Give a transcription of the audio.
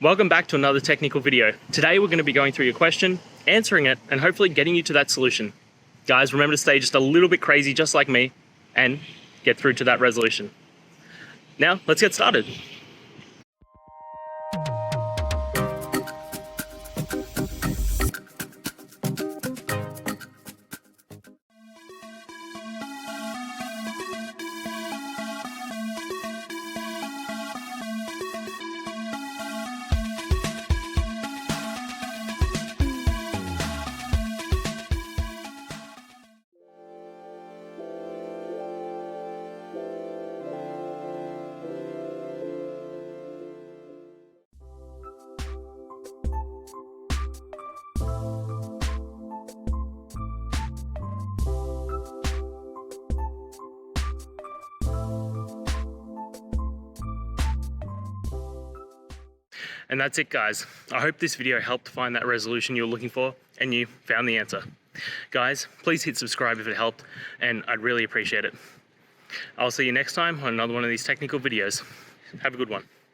Welcome back to another technical video. Today we're going to be going through your question, answering it, and hopefully getting you to that solution. Guys, remember to stay just a little bit crazy just like me and get through to that resolution. Now, let's get started. And that's it, guys. I hope this video helped find that resolution you were looking for and you found the answer. Guys, please hit subscribe if it helped, and I'd really appreciate it. I'll see you next time on another one of these technical videos. Have a good one.